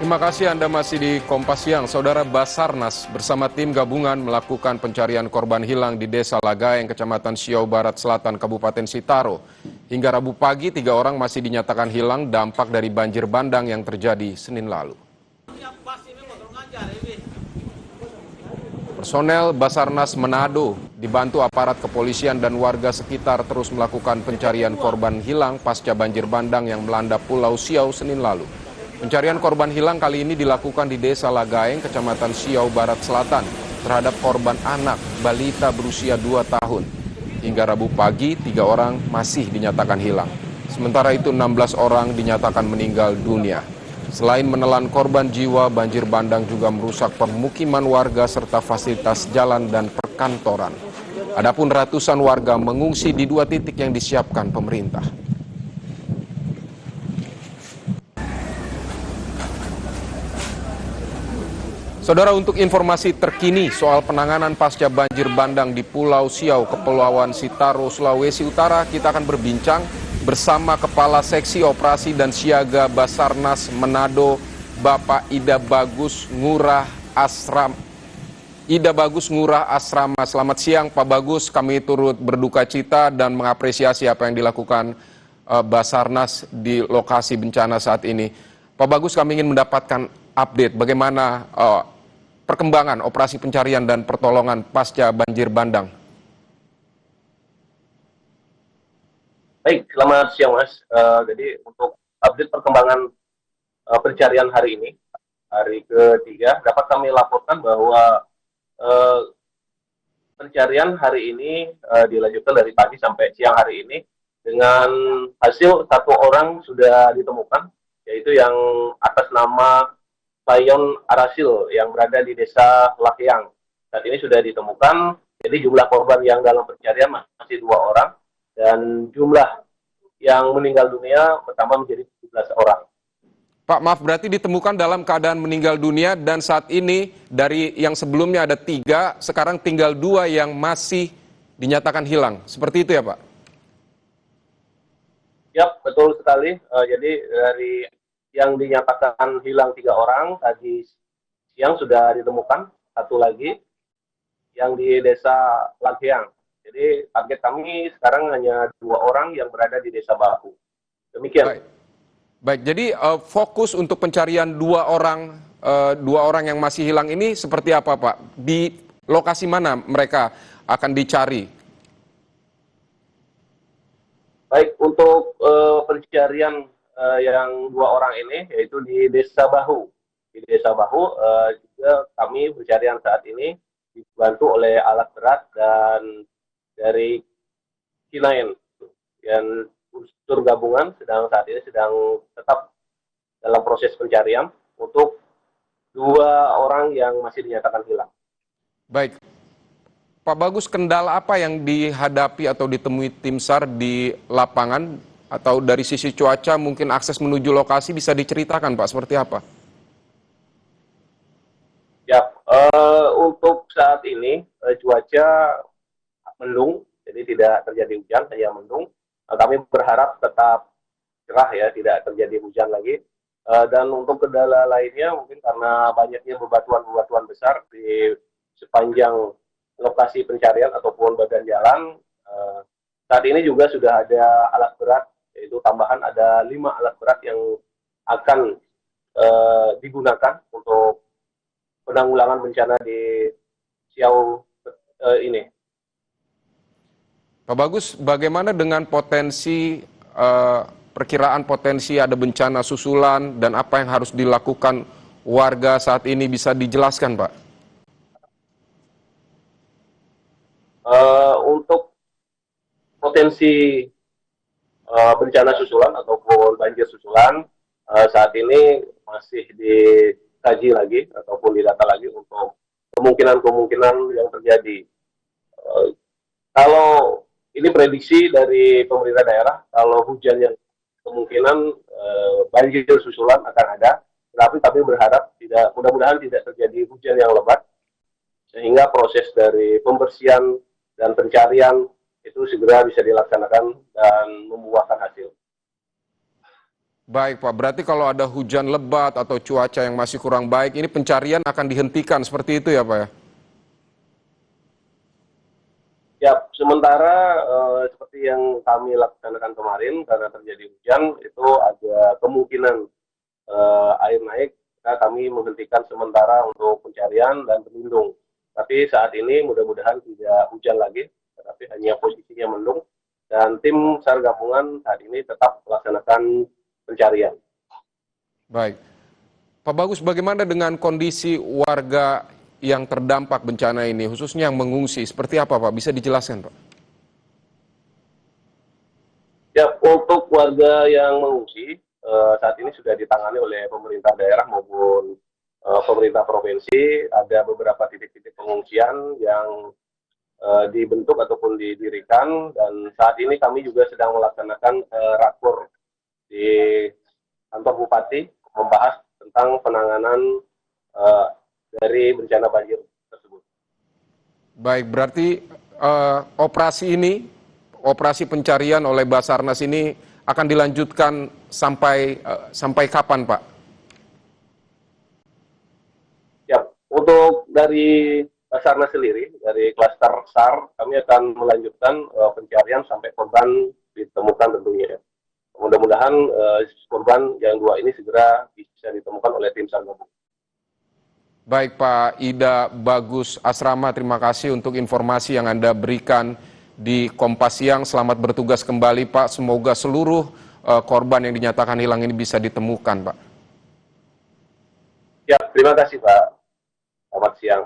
Terima kasih Anda masih di Kompas Siang. Saudara Basarnas bersama tim gabungan melakukan pencarian korban hilang di Desa Lagaeng, Kecamatan Siau Barat Selatan, Kabupaten Sitaro. Hingga Rabu pagi, 3 orang masih dinyatakan hilang dampak dari banjir bandang yang terjadi Senin lalu. Personel Basarnas Manado dibantu aparat kepolisian dan warga sekitar terus melakukan pencarian korban hilang pasca banjir bandang yang melanda Pulau Siau Senin lalu. Pencarian korban hilang kali ini dilakukan di Desa Lagaeng, Kecamatan Siau Barat Selatan, terhadap korban anak balita berusia 2 tahun. Hingga Rabu pagi, 3 orang masih dinyatakan hilang. Sementara itu 16 orang dinyatakan meninggal dunia. Selain menelan korban jiwa, banjir bandang juga merusak permukiman warga serta fasilitas jalan dan perkantoran. Adapun ratusan warga mengungsi di 2 titik yang disiapkan pemerintah. Saudara, untuk informasi terkini soal penanganan pasca banjir bandang di Pulau Siau, Kepulauan Sitaro, Sulawesi Utara, kita akan berbincang bersama Kepala Seksi Operasi dan Siaga Basarnas Manado, Bapak Ida Bagus Ngurah Asrama. Selamat siang Pak Bagus, kami turut berduka cita dan mengapresiasi apa yang dilakukan Basarnas di lokasi bencana saat ini. Pak Bagus, kami ingin mendapatkan update bagaimana perkembangan operasi pencarian dan pertolongan pasca banjir bandang. Baik, selamat siang Mas. Jadi untuk update perkembangan pencarian hari ini, hari ketiga, dapat kami laporkan bahwa pencarian hari ini dilanjutkan dari pagi sampai siang hari ini dengan hasil 1 orang sudah ditemukan, yaitu yang atas nama Bayon Arasil yang berada di Desa Lakyang. Saat ini sudah ditemukan, jadi jumlah korban yang dalam pencarian masih 2 orang, dan jumlah yang meninggal dunia bertambah menjadi 17 orang. Pak, maaf, berarti ditemukan dalam keadaan meninggal dunia dan saat ini dari yang sebelumnya ada 3, sekarang tinggal 2 yang masih dinyatakan hilang. Seperti itu ya Pak? Ya, betul sekali. Jadi dari yang dinyatakan hilang 3 orang, tadi siang sudah ditemukan 1 lagi yang di Desa Lagyang. Jadi target kami sekarang hanya 2 orang yang berada di Desa Bahu. Demikian. Baik, jadi fokus untuk pencarian 2 orang yang masih hilang ini seperti apa Pak? Di lokasi mana mereka akan dicari? Baik, untuk pencarian yang 2 orang ini, yaitu di Desa Bahu. Di Desa Bahu juga kami pencarian saat ini dibantu oleh alat berat dan dari K9. Dan unsur gabungan saat ini sedang tetap dalam proses pencarian untuk 2 orang yang masih dinyatakan hilang. Baik. Pak Bagus, kendala apa yang dihadapi atau ditemui tim SAR di lapangan atau dari sisi cuaca, mungkin akses menuju lokasi bisa diceritakan Pak, seperti apa? Ya, untuk saat ini cuaca mendung, jadi tidak terjadi hujan, hanya mendung. Kami berharap tetap cerah ya, tidak terjadi hujan lagi. Dan untuk kendala lainnya mungkin karena banyaknya bebatuan-bebatuan besar di sepanjang lokasi pencarian ataupun badan jalan. Saat ini juga sudah ada alat berat, yaitu tambahan ada 5 alat berat yang akan digunakan untuk penanggulangan bencana di Siau ini. Pak Bagus, bagaimana dengan perkiraan potensi ada bencana susulan dan apa yang harus dilakukan warga saat ini, bisa dijelaskan Pak? Untuk potensi bencana susulan ataupun banjir susulan saat ini masih dikaji lagi ataupun didata lagi untuk kemungkinan-kemungkinan yang terjadi. Kalau ini prediksi dari pemerintah daerah, kalau hujan yang kemungkinan banjir susulan akan ada, tetapi kami berharap mudah-mudahan tidak terjadi hujan yang lebat, sehingga proses dari pembersihan dan pencarian itu segera bisa dilaksanakan dan membuahkan hasil. Baik Pak, berarti kalau ada hujan lebat atau cuaca yang masih kurang baik, ini pencarian akan dihentikan seperti itu ya Pak ya? Ya, sementara seperti yang kami laksanakan kemarin karena terjadi hujan itu ada kemungkinan air naik, maka kami menghentikan sementara untuk pencarian dan berlindung. Tapi saat ini mudah-mudahan tidak hujan lagi, tetapi hanya posisinya mendung dan tim SAR gabungan saat ini tetap melaksanakan pencarian. Baik. Pak Bagus, bagaimana dengan kondisi warga yang terdampak bencana ini, khususnya yang mengungsi? Seperti apa Pak? Bisa dijelaskan Pak? Ya, untuk warga yang mengungsi saat ini sudah ditangani oleh pemerintah daerah maupun pemerintah provinsi. Ada beberapa titik-titik pengungsian yang dibentuk ataupun didirikan dan saat ini kami juga sedang melaksanakan rakor di kantor bupati membahas tentang penanganan dari bencana banjir tersebut. Baik, berarti operasi pencarian oleh Basarnas ini akan dilanjutkan sampai kapan Pak? Ya, untuk dari Basarnas sendiri, dari klaster SAR, kami akan melanjutkan pencarian sampai korban ditemukan tentunya. Mudah-mudahan korban yang 2 ini segera bisa ditemukan oleh tim SAR gabungan. Baik Pak Ida Bagus Asrama, terima kasih untuk informasi yang Anda berikan di Kompas Siang. Selamat bertugas kembali Pak, semoga seluruh korban yang dinyatakan hilang ini bisa ditemukan Pak. Ya, terima kasih Pak. Selamat siang.